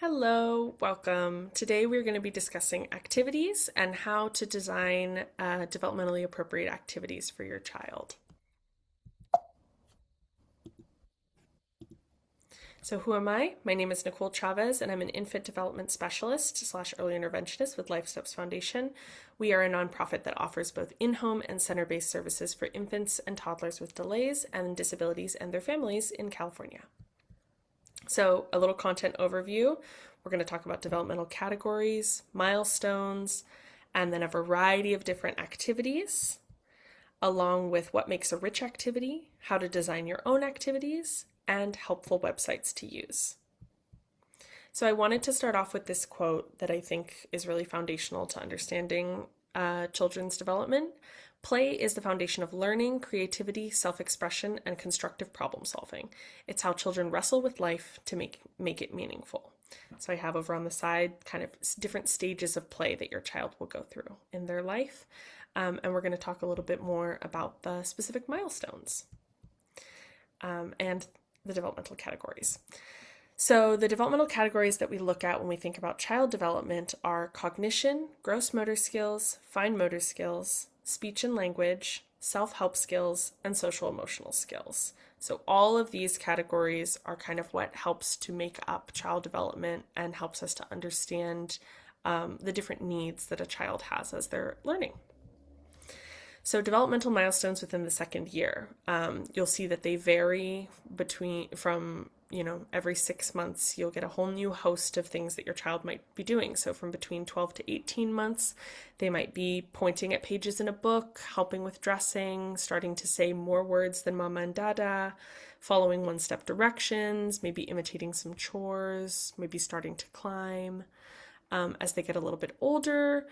Hello, welcome. Today we're going to be discussing activities and how to design developmentally appropriate activities for your child. So who am I? My name is Nicole Chavez and I'm an infant development specialist slash early interventionist with Life Steps Foundation. We are a nonprofit that offers both in-home and center-based services for infants and toddlers with delays and disabilities and their families in California. So a little content overview. We're going to talk about developmental categories, milestones, and then a variety of different activities, along with what makes a rich activity, how to design your own activities, and helpful websites to use. So I wanted to start off with this quote that I think is really foundational to understanding children's development. Play is the foundation of learning, creativity, self-expression, and constructive problem solving. It's how children wrestle with life to make it meaningful. So I have over on the side kind of different stages of play that your child will go through in their life. And we're going to talk a little bit more about the specific milestones and the developmental categories. So the developmental categories that we look at when we think about child development are cognition, gross motor skills, fine motor skills, speech and language, self-help skills, and social emotional skills. So all of these categories are kind of what helps to make up child development and helps us to understand the different needs that a child has as they're learning. So developmental milestones within the second year, you'll see that they vary from every 6 months, you'll get a whole new host of things that your child might be doing. So from between 12 to 18 months, they might be pointing at pages in a book, helping with dressing, starting to say more words than mama and dada, following one-step directions, maybe imitating some chores, maybe starting to climb. As they get a little bit older,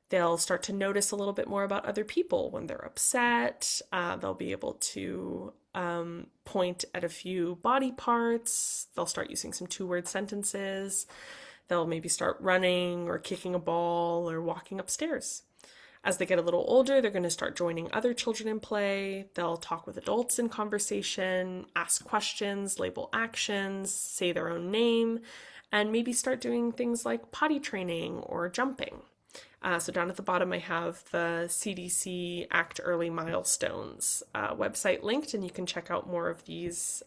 they'll start to notice a little bit more about other people when they're upset. They'll be able to point at a few body parts. They'll start using some two-word sentences. They'll maybe start running or kicking a ball or walking upstairs. As they get a little older, they're going to start joining other children in play. They'll talk with adults in conversation, ask questions, label actions, say their own name, and maybe start doing things like potty training or jumping. So down at the bottom, I have the CDC Act Early Milestones website linked, and you can check out more of these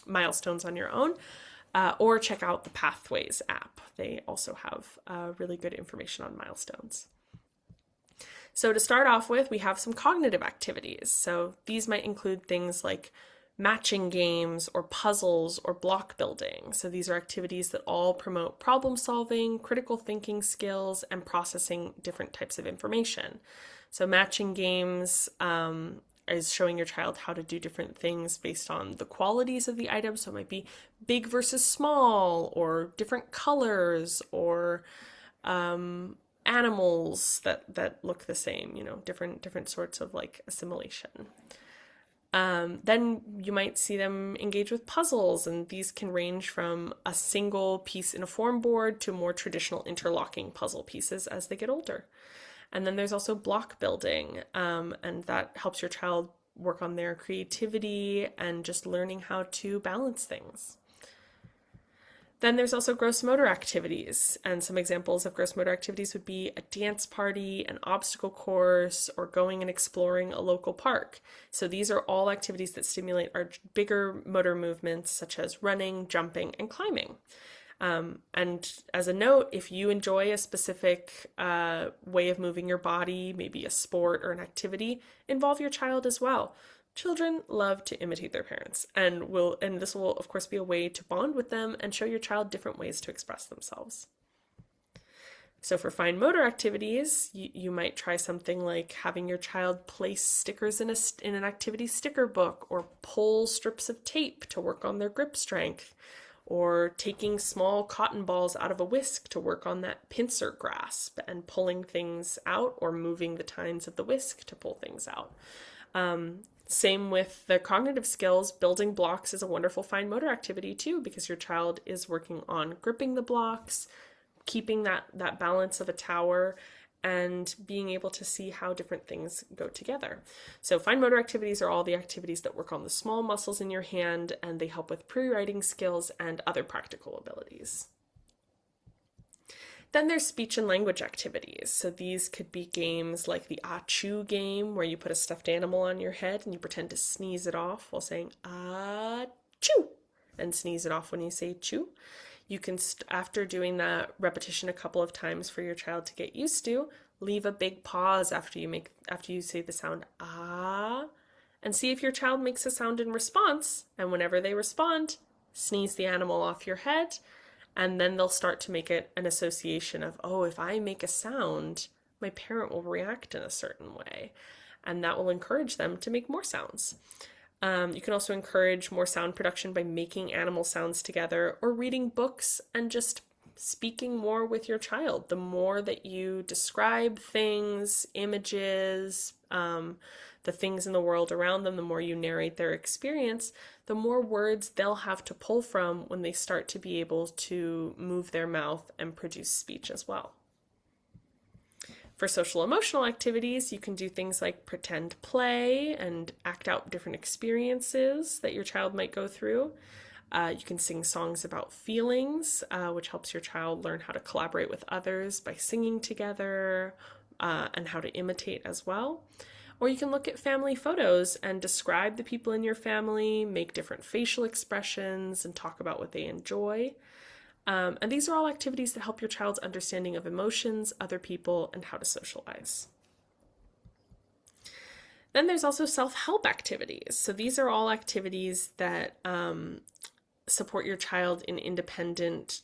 milestones on your own, or check out the Pathways app. They also have really good information on milestones. So to start off with, we have some cognitive activities. So these might include things like matching games or puzzles or block building. So these are activities that all promote problem solving, critical thinking skills, and processing different types of information. So matching games is showing your child how to do different things based on the qualities of the item. So it might be big versus small, or different colors, or animals that look the same, different sorts of like assimilation. Then you might see them engage with puzzles, and these can range from a single piece in a form board to more traditional interlocking puzzle pieces as they get older. And then there's also block building, and that helps your child work on their creativity and just learning how to balance things. Then there's also gross motor activities, and some examples of gross motor activities would be a dance party, an obstacle course, or going and exploring a local park. So these are all activities that stimulate our bigger motor movements, such as running, jumping, and climbing. And as a note, if you enjoy a specific way of moving your body, maybe a sport or an activity, involve your child as well. Children love to imitate their parents, and this will of course be a way to bond with them and show your child different ways to express themselves. So for fine motor activities, you might try something like having your child place stickers in an activity sticker book, or pull strips of tape to work on their grip strength, or taking small cotton balls out of a whisk to work on that pincer grasp and pulling things out, or moving the tines of the whisk to pull things out. Same with the cognitive skills. Building blocks is a wonderful fine motor activity too, because your child is working on gripping the blocks, keeping that balance of a tower, and being able to see how different things go together. So fine motor activities are all the activities that work on the small muscles in your hand, and they help with pre-writing skills and other practical abilities. Then there's speech and language activities. So these could be games like the Achoo game, where you put a stuffed animal on your head and you pretend to sneeze it off while saying Achoo and sneeze it off when you say chew. You can, after doing that repetition a couple of times for your child to get used to, leave a big pause after you say the sound ah, and see if your child makes a sound in response. And whenever they respond, sneeze the animal off your head. And then they'll start to make it an association of, oh, if I make a sound, my parent will react in a certain way. And that will encourage them to make more sounds. You can also encourage more sound production by making animal sounds together or reading books and just speaking more with your child. The more that you describe things, images, the things in the world around them, the more you narrate their experience, the more words they'll have to pull from when they start to be able to move their mouth and produce speech as well. For social emotional activities, you can do things like pretend play and act out different experiences that your child might go through. You can sing songs about feelings, which helps your child learn how to collaborate with others by singing together, and how to imitate as well. Or you can look at family photos and describe the people in your family, make different facial expressions, and talk about what they enjoy. And these are all activities that help your child's understanding of emotions, other people, and how to socialize. Then there's also self-help activities. So these are all activities that support your child in independent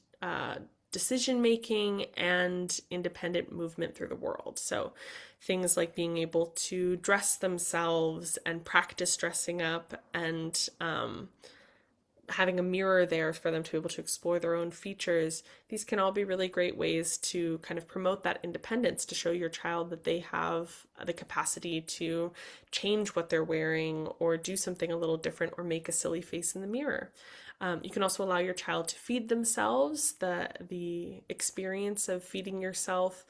decision-making and independent movement through the world. So things like being able to dress themselves and practice dressing up and having a mirror there for them to be able to explore their own features. These can all be really great ways to kind of promote that independence, to show your child that they have the capacity to change what they're wearing or do something a little different or make a silly face in the mirror. You can also allow your child to feed themselves. The experience of feeding yourself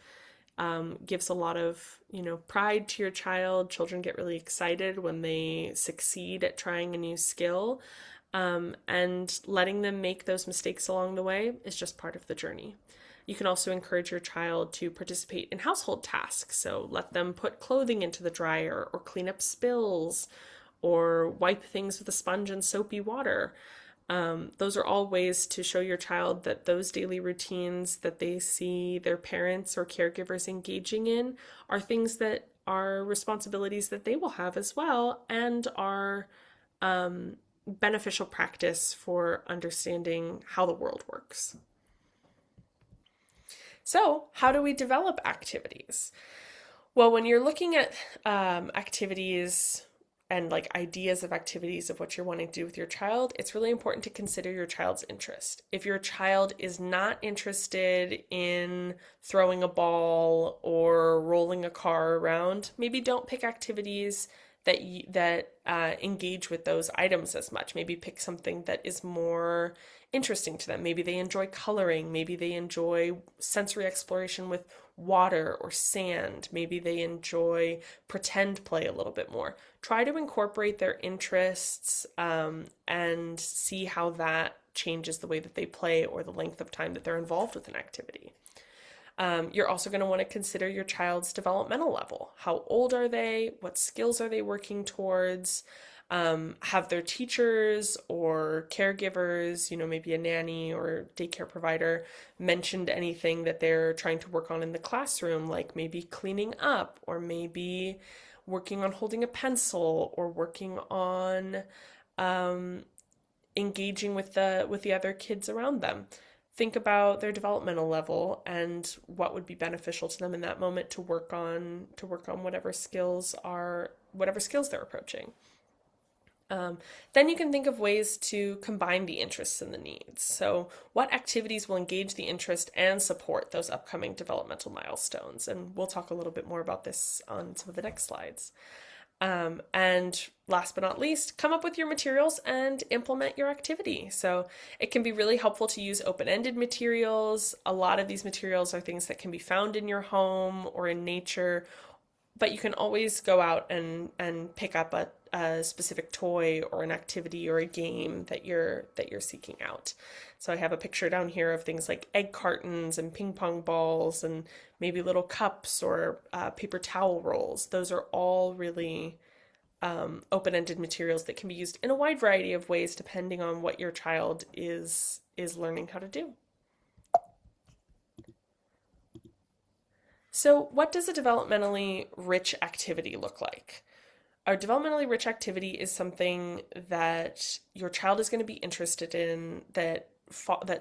gives a lot of, pride to your child. Children get really excited when they succeed at trying a new skill. And letting them make those mistakes along the way is just part of the journey. You can also encourage your child to participate in household tasks. So let them put clothing into the dryer or clean up spills or wipe things with a sponge and soapy water. Those are all ways to show your child that those daily routines that they see their parents or caregivers engaging in are things that are responsibilities that they will have as well and are beneficial practice for understanding how the world works. So, how do we develop activities? Well, when you're looking at activities and like ideas of activities of what you're wanting to do with your child, it's really important to consider your child's interest. If your child is not interested in throwing a ball or rolling a car around, maybe don't pick activities that engage with those items as much. Maybe pick something that is more interesting to them. Maybe they enjoy coloring. Maybe they enjoy sensory exploration with water or sand. Maybe they enjoy pretend play a little bit more. Try to incorporate their interests and see how that changes the way that they play or the length of time that they're involved with an activity. You're also going to want to consider your child's developmental level. How old are they? What skills are they working towards? Have their teachers or caregivers, maybe a nanny or daycare provider, mentioned anything that they're trying to work on in the classroom, like maybe cleaning up or maybe working on holding a pencil or working on engaging with the other kids around them. Think about their developmental level and what would be beneficial to them in that moment to work on whatever skills they're approaching. Then you can think of ways to combine the interests and the needs. So what activities will engage the interest and support those upcoming developmental milestones? And we'll talk a little bit more about this on some of the next slides. And last but not least, come up with your materials and implement your activity. So it can be really helpful to use open-ended materials. A lot of these materials are things that can be found in your home or in nature, but you can always go out and pick up a specific toy or an activity or a game that you're seeking out. So I have a picture down here of things like egg cartons and ping pong balls and maybe little cups or paper towel rolls. Those are all really open-ended materials that can be used in a wide variety of ways depending on what your child is learning how to do. So, what does a developmentally rich activity look like? A developmentally rich activity is something that your child is going to be interested in, that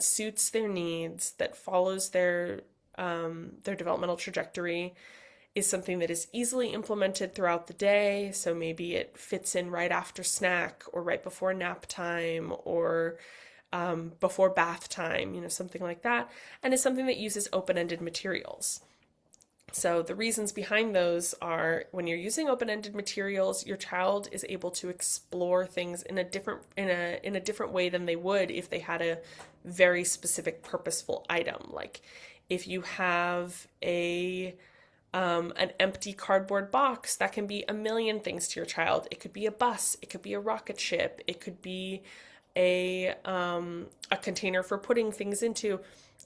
suits their needs, that follows their developmental trajectory, is something that is easily implemented throughout the day. So maybe it fits in right after snack or right before nap time or before bath time, something like that, and is something that uses open-ended materials. So the reasons behind those are when you're using open-ended materials, your child is able to explore things in a different way than they would if they had a very specific purposeful item. Like if you have an empty cardboard box, that can be a million things to your child. It could be a bus, it could be a rocket ship, it could be a container for putting things into.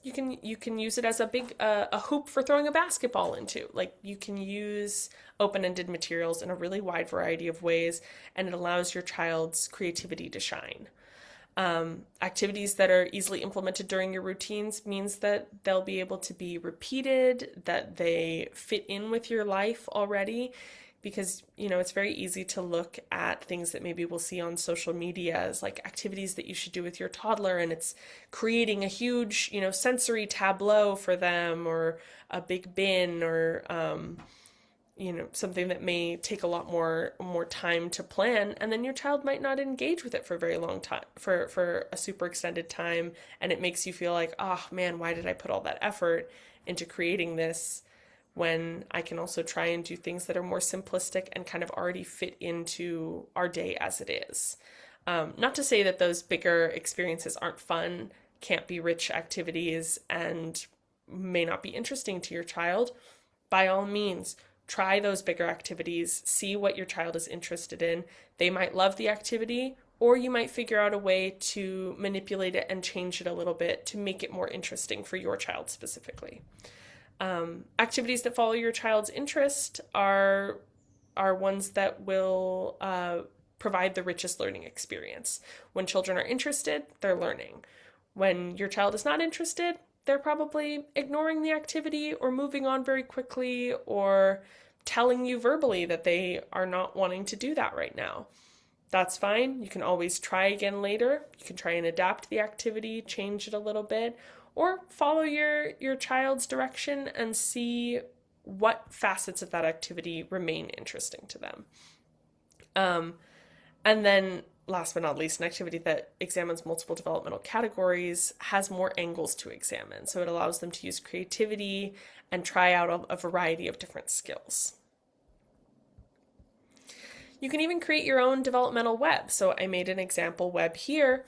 You can use it as a hoop for throwing a basketball into. Like you can use open-ended materials in a really wide variety of ways, and it allows your child's creativity to shine. Activities that are easily implemented during your routines means that they'll be able to be repeated, that they fit in with your life already, because it's very easy to look at things that maybe we'll see on social media as like activities that you should do with your toddler, and it's creating a huge sensory tableau for them, or a big bin, or something that may take a lot more time to plan, and then your child might not engage with it for a very long time, for a super extended time, and it makes you feel like, oh man, why did I put all that effort into creating this when I can also try and do things that are more simplistic and kind of already fit into our day as it is. Not to say that those bigger experiences aren't fun, can't be rich activities, and may not be interesting to your child. By all means, try those bigger activities, see what your child is interested in. They might love the activity, or you might figure out a way to manipulate it and change it a little bit to make it more interesting for your child specifically. Activities that follow your child's interest are ones that will provide the richest learning experience. When children are interested, they're learning. When your child is not interested, they're probably ignoring the activity or moving on very quickly, or telling you verbally that they are not wanting to do that right now. That's fine. You can always try again later. You can try and adapt the activity, change it a little bit, or follow your child's direction and see what facets of that activity remain interesting to them. And then last but not least, an activity that examines multiple developmental categories has more angles to examine. So it allows them to use creativity and try out a variety of different skills. You can even create your own developmental web. So I made an example web here.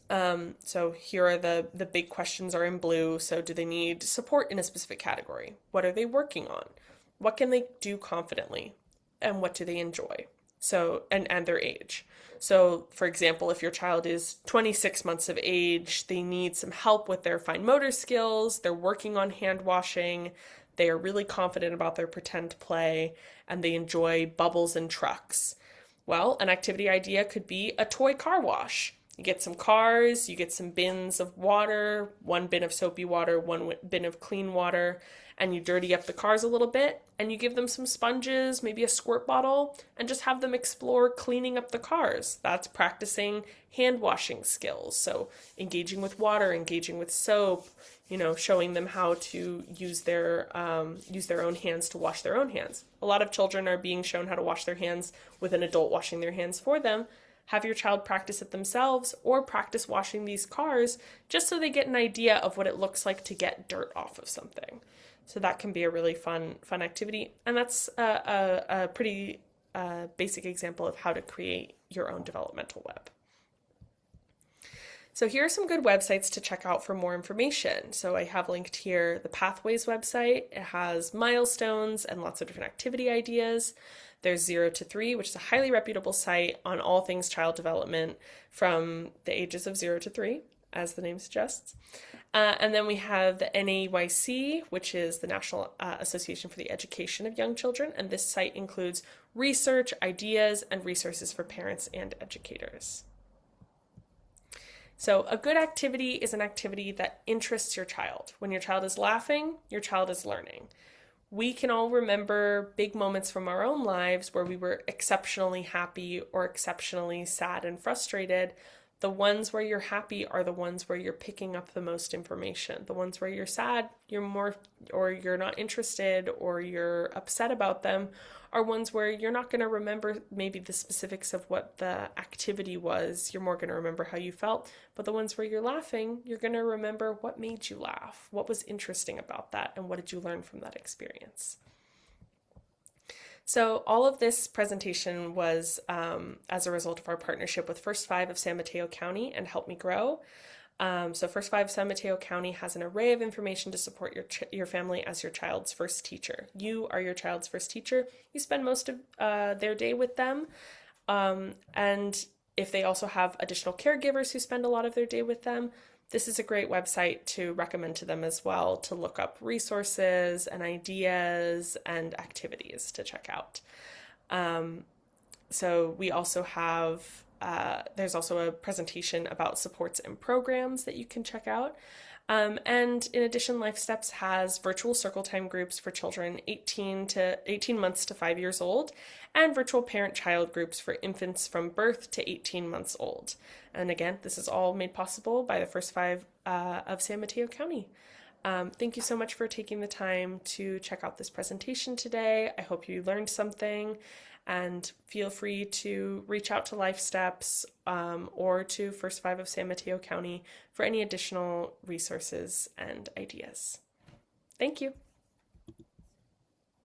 So here are the big questions are in blue. So do they need support in a specific category? What are they working on? What can they do confidently? And what do they enjoy? So, and their age. So, for example, if your child is 26 months of age, they need some help with their fine motor skills, they're working on hand washing, they are really confident about their pretend play, and they enjoy bubbles and trucks. Well, an activity idea could be a toy car wash. You get some cars, you get some bins of water, one bin of soapy water, one bin of clean water, and you dirty up the cars a little bit, and you give them some sponges, maybe a squirt bottle, and just have them explore cleaning up the cars. That's practicing hand washing skills. So engaging with water, engaging with soap, showing them how to use their own hands to wash their own hands. A lot of children are being shown how to wash their hands with an adult washing their hands for them. Have your child practice it themselves, or practice washing these cars just so they get an idea of what it looks like to get dirt off of something. So that can be a really fun activity, and that's a pretty basic example of how to create your own developmental web. So here are some good websites to check out for more information. So I have linked here the Pathways website. It has milestones and lots of different activity ideas. There's 0 to 3, which is a highly reputable site on all things child development from the ages of 0 to 3, as the name suggests. And then we have the NAEYC, which is the National Association for the Education of Young Children. And this site includes research, ideas, and resources for parents and educators. So a good activity is an activity that interests your child. When your child is laughing, your child is learning. We can all remember big moments from our own lives where we were exceptionally happy or exceptionally sad and frustrated. The ones where you're happy are the ones where you're picking up the most information. The ones where you're sad, or you're not interested, or you're upset about them are ones where you're not going to remember maybe the specifics of what the activity was. You're more going to remember how you felt. But the ones where you're laughing, you're going to remember what made you laugh, what was interesting about that, and what did you learn from that experience. So all of this presentation was as a result of our partnership with First Five of San Mateo County and Help Me Grow. So First Five San Mateo County has an array of information to support your family as your child's first teacher. You are your child's first teacher. You spend most of their day with them. And if they also have additional caregivers who spend a lot of their day with them, this is a great website to recommend to them as well, to look up resources and ideas and activities to check out. So we also have, there's also a presentation about supports and programs that you can check out. And in addition, Life Steps has virtual circle time groups for children 18 months to 5 years old, and virtual parent-child groups for infants from birth to 18 months old. And again, this is all made possible by the First Five of San Mateo County. Thank you so much for taking the time to check out this presentation today. I hope you learned something, and feel free to reach out to Life Steps or to First Five of San Mateo County for any additional resources and ideas. Thank you.